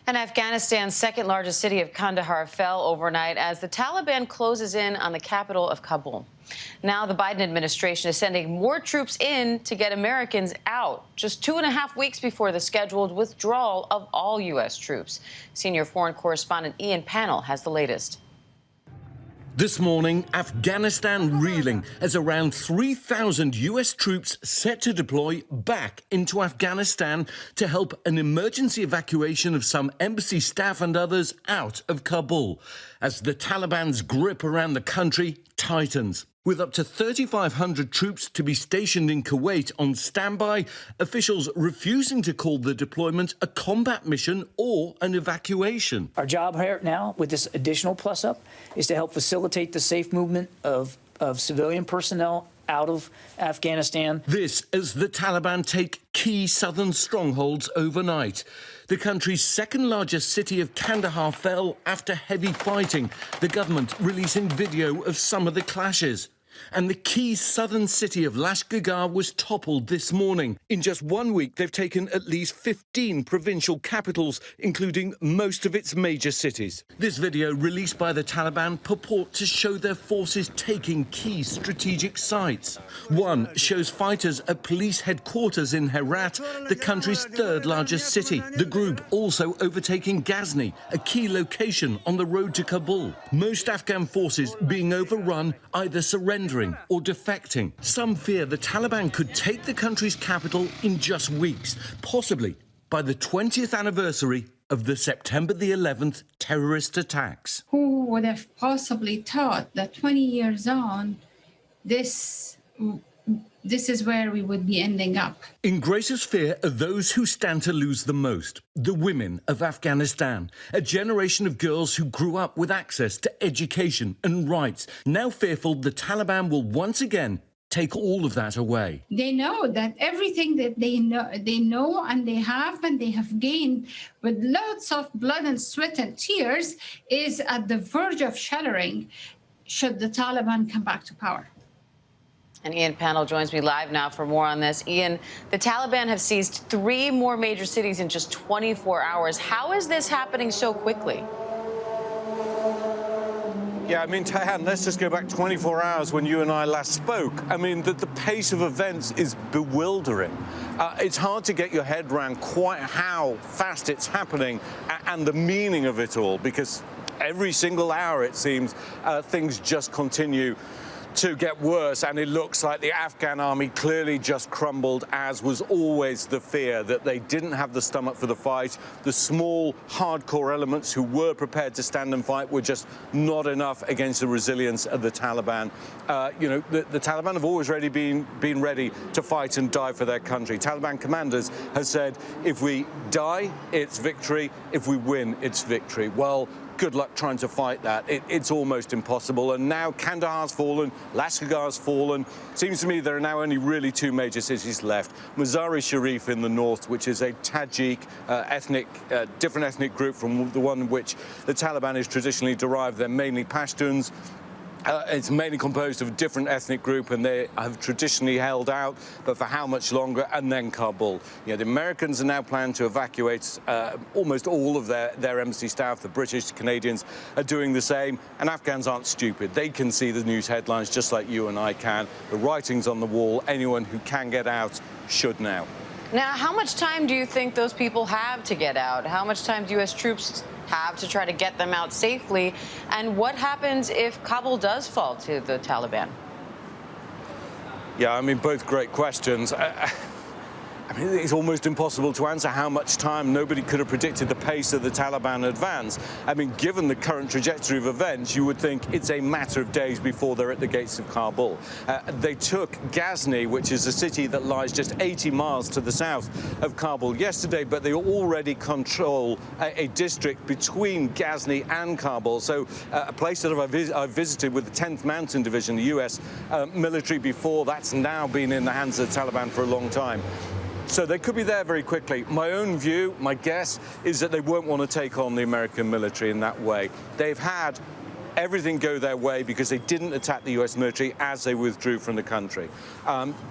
And Afghanistan's second largest city of Kandahar fell overnight as the Taliban closes in on the capital of Kabul. Now the Biden administration is sending more troops in to get Americans out, just 2.5 weeks before the scheduled withdrawal of all U.S. troops. Senior foreign correspondent Ian Pannell has the latest. This morning, Afghanistan reeling as around 3,000 U.S. troops set to deploy back into Afghanistan to help an emergency evacuation of some embassy staff and others out of Kabul, as the Taliban's grip around the country tightens. With up to 3,500 troops to be stationed in Kuwait on standby, officials refusing to call the deployment a combat mission or an evacuation. Our job here now, with this additional plus-up, is to help facilitate the safe movement of civilian personnel out of Afghanistan. This as the Taliban take key southern strongholds overnight. The country's second largest city of Kandahar fell after heavy fighting, the government releasing video of some of the clashes. And the key southern city of Lashkar was toppled this morning. In just 1 week, they've taken at least 15 provincial capitals, including most of its major cities. This video, released by the Taliban, purports to show their forces taking key strategic sites. One shows fighters at police headquarters in Herat, the country's third largest city. The group also overtaking Ghazni, a key location on the road to Kabul. Most Afghan forces being overrun, either surrendering or defecting. Some fear the Taliban could take the country's capital in just weeks, possibly by the 20th anniversary of the September the 11th terrorist attacks. Who would have possibly thought that 20 years on, this is where we would be ending up? In greatest fear are those who stand to lose the most, the women of Afghanistan, a generation of girls who grew up with access to education and rights, now fearful the Taliban will once again take all of that away. They know that everything that they know and they have gained with lots of blood and sweat and tears is at the verge of shattering should the Taliban come back to power. And Ian Pannell joins me live now for more on this. Ian, the Taliban have seized 3 more major cities in just 24 hours. How is this happening so quickly? Yeah, I mean, Tahan, let's just go back 24 hours when you and I last spoke. I mean, the pace of events is bewildering. It's hard to get your head around quite how fast it's happening and the meaning of it all, because every single hour, it seems, things just continue to get worse, and it looks like the Afghan army clearly just crumbled, as was always the fear, that they didn't have the stomach for the fight. The small, hardcore elements who were prepared to stand and fight were just not enough against the resilience of the Taliban. You know, the Taliban have always been ready to fight and die for their country. Taliban commanders have said, if we die, it's victory. If we win, it's victory. Well, good luck trying to fight that. It's almost impossible. And now Kandahar's fallen, Lashkar's fallen. Seems to me there are now only really 2 major cities left. Mazar-e-Sharif in the north, which is a Tajik different ethnic group from the one which the Taliban is traditionally derived. They're mainly Pashtuns. It's mainly composed of a different ethnic group, and they have traditionally held out, but for how much longer? And then Kabul. You know, the Americans are now planning to evacuate almost all of their embassy staff. The British, the Canadians are doing the same, and Afghans aren't stupid. They can see the news headlines just like you and I can. The writing's on the wall. Anyone who can get out should now. Now, how much time do you think those people have to get out? How much time do U.S. troops have to try to get them out safely? And what happens if Kabul does fall to the Taliban? Yeah, I mean, both great questions. I mean, it's almost impossible to answer how much time. Nobody could have predicted the pace of the Taliban advance. I mean, given the current trajectory of events, you would think it's a matter of days before they're at the gates of Kabul. They took Ghazni, which is a city that lies just 80 miles to the south of Kabul yesterday, but they already control a district between Ghazni and Kabul. So a place that I've visited with the 10th Mountain Division, the US military before, that's now been in the hands of the Taliban for a long time. So they could be there very quickly. My own view, my guess, is that they won't want to take on the American military in that way. They've had everything go their way because they didn't attack the US military as they withdrew from the country.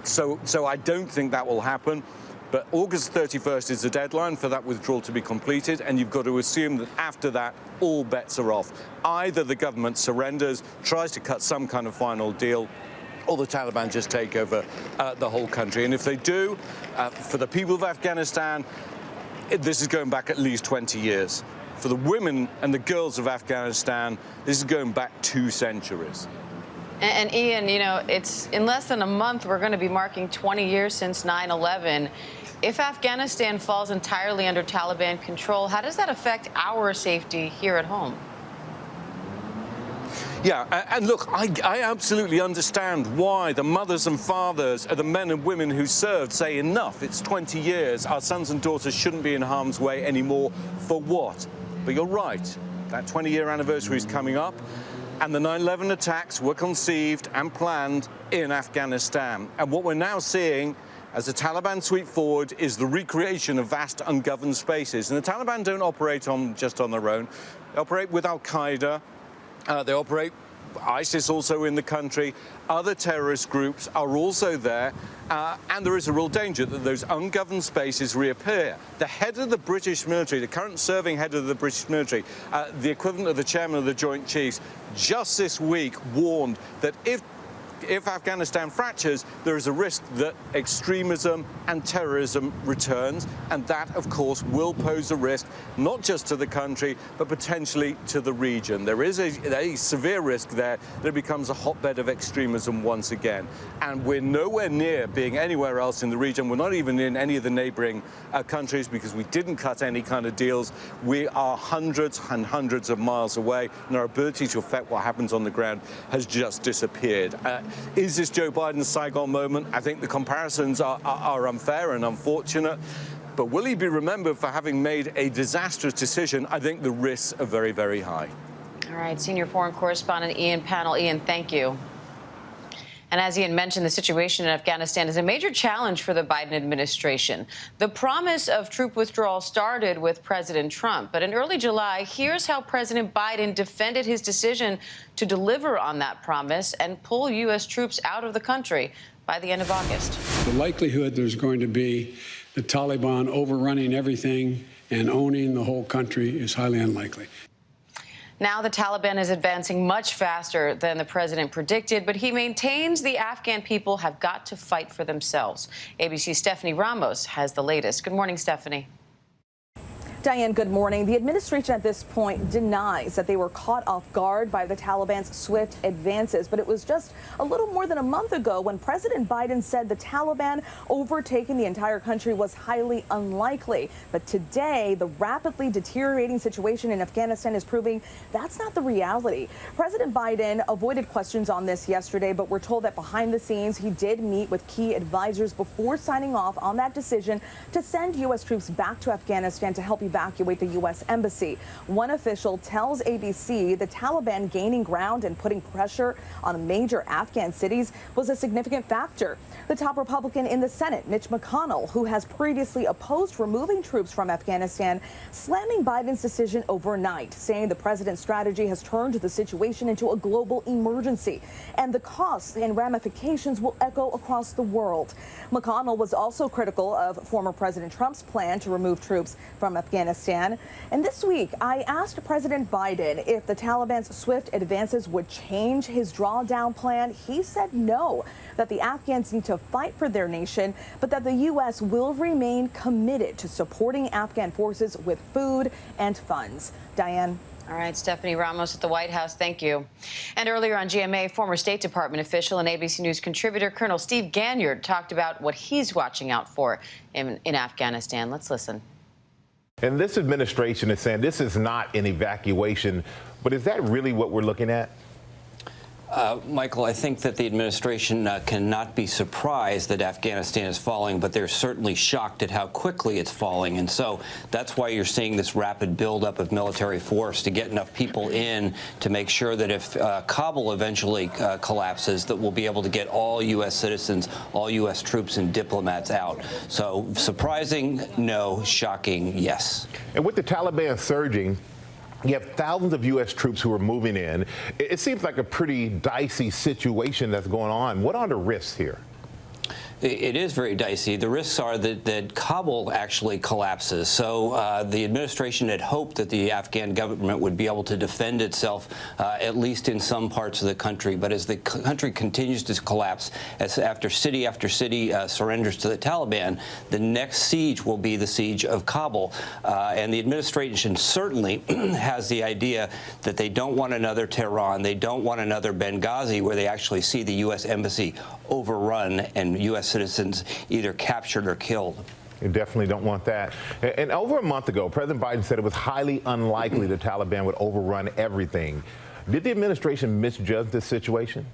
So I don't think that will happen. But August 31st is the deadline for that withdrawal to be completed, and you've got to assume that after that, all bets are off. Either the government surrenders, tries to cut some kind of final deal, or the Taliban just take over the whole country. And if they do, for the people of Afghanistan, this is going back at least 20 years. For the women and the girls of Afghanistan, this is going back 2 centuries. And Ian, you know, it's in less than a month, we're going to be marking 20 years since 9/11. If Afghanistan falls entirely under Taliban control, how does that affect our safety here at home? Yeah, and look, I absolutely understand why the mothers and fathers of the men and women who served say enough. It's 20 years. Our sons and daughters shouldn't be in harm's way anymore. For what? But you're right. That 20-year anniversary is coming up. And the 9/11 attacks were conceived and planned in Afghanistan. And what we're now seeing as the Taliban sweep forward is the recreation of vast ungoverned spaces. And the Taliban don't operate just on their own. They operate with Al-Qaeda. They operate ISIS also in the country. Other terrorist groups are also there. And there is a real danger that those ungoverned spaces reappear. The head of the British military, the current serving head of the British military, the equivalent of the chairman of the Joint Chiefs, just this week warned that if Afghanistan fractures, there is a risk that extremism and terrorism returns, and that, of course, will pose a risk not just to the country, but potentially to the region. There is a severe risk there that it becomes a hotbed of extremism once again. And we're nowhere near being anywhere else in the region. We're not even in any of the neighboring countries because we didn't cut any kind of deals. We are hundreds and hundreds of miles away, and our ability to affect what happens on the ground has just disappeared. Is this Joe Biden's Saigon moment? I think the comparisons are unfair and unfortunate. But will he be remembered for having made a disastrous decision? I think the risks are very, very high. All right, senior foreign correspondent Ian Pannell. Ian, thank you. And as Ian mentioned, the situation in Afghanistan is a major challenge for the Biden administration. The promise of troop withdrawal started with President Trump. But in early July, here's how President Biden defended his decision to deliver on that promise and pull U.S. troops out of the country by the end of August. The likelihood there's going to be the Taliban overrunning everything and owning the whole country is highly unlikely. Now the Taliban is advancing much faster than the president predicted, but he maintains the Afghan people have got to fight for themselves. ABC's Stephanie Ramos has the latest. Good morning, Stephanie. Diane, good morning. The administration at this point denies that they were caught off guard by the Taliban's swift advances, but it was just a little more than a month ago when President Biden said the Taliban overtaking the entire country was highly unlikely. But today, the rapidly deteriorating situation in Afghanistan is proving that's not the reality. President Biden avoided questions on this yesterday, but we're told that behind the scenes, he did meet with key advisors before signing off on that decision to send U.S. troops back to Afghanistan to help evacuate the U.S. embassy. One official tells ABC the Taliban gaining ground and putting pressure on major Afghan cities was a significant factor. The top Republican in the Senate, Mitch McConnell, who has previously opposed removing troops from Afghanistan, slamming Biden's decision overnight, saying the president's strategy has turned the situation into a global emergency, and the costs and ramifications will echo across the world. McConnell was also critical of former President Trump's plan to remove troops from Afghanistan. And this week, I asked President Biden if the Taliban's swift advances would change his drawdown plan. He said no, that the Afghans need to fight for their nation, but that the U.S. will remain committed to supporting Afghan forces with food and funds. Diane. All right, Stephanie Ramos at the White House, thank you. And earlier on GMA, former State Department official and ABC News contributor Colonel Steve Ganyard talked about what he's watching out for in Afghanistan. Let's listen. And this administration is saying this is not an evacuation, but is that really what we're looking at? Michael, I think that the administration cannot be surprised that Afghanistan is falling, but they're certainly shocked at how quickly it's falling. And so that's why you're seeing this rapid buildup of military force to get enough people in to make sure that if Kabul eventually collapses, that we'll be able to get all U.S. citizens, all U.S. troops and diplomats out. So surprising, no. Shocking, yes. And with the Taliban surging, you have thousands of U.S. troops who are moving in. It seems like a pretty dicey situation that's going on. What are the risks here? It is very dicey. The risks are that Kabul actually collapses. So the administration had hoped that the Afghan government would be able to defend itself, at least in some parts of the country. But as the country continues to collapse, as after city surrenders to the Taliban, the next siege will be the siege of Kabul. And the administration certainly has the idea that they don't want another Tehran, they don't want another Benghazi, where they actually see the U.S. embassy overrun and U.S. citizens either captured or killed. You definitely don't want that. And over a month ago, President Biden said it was highly unlikely the Taliban would overrun everything. Did the administration misjudge this situation?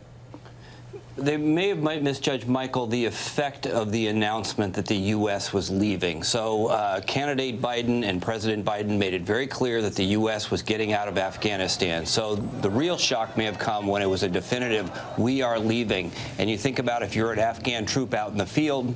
They may have misjudged, Michael, the effect of the announcement that the U.S. was leaving. So candidate Biden and President Biden made it very clear that the U.S. was getting out of Afghanistan. So the real shock may have come when it was a definitive, we are leaving. And you think about if you're an Afghan troop out in the field,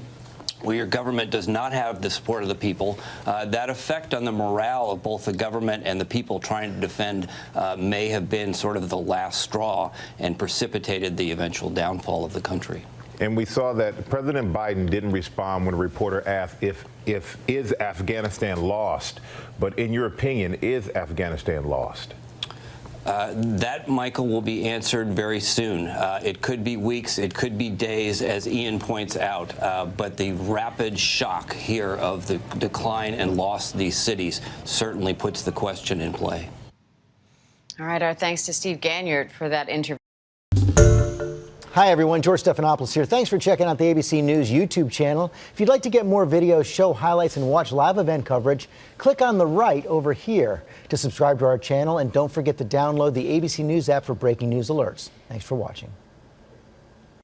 where your government does not have the support of the people, that effect on the morale of both the government and the people trying to defend may have been sort of the last straw and precipitated the eventual downfall of the country. And we saw that President Biden didn't respond when a reporter asked is Afghanistan lost? But in your opinion, is Afghanistan lost? That, Michael, will be answered very soon. It could be weeks, it could be days, as Ian points out. But the rapid shock here of the decline and loss of these cities certainly puts the question in play. All right, our thanks to Steve Ganyard for that interview. Hi, everyone. George Stephanopoulos here. Thanks for checking out the ABC News YouTube channel. If you'd like to get more videos, show highlights, and watch live event coverage, click on the right over here to subscribe to our channel. And don't forget to download the ABC News app for breaking news alerts. Thanks for watching.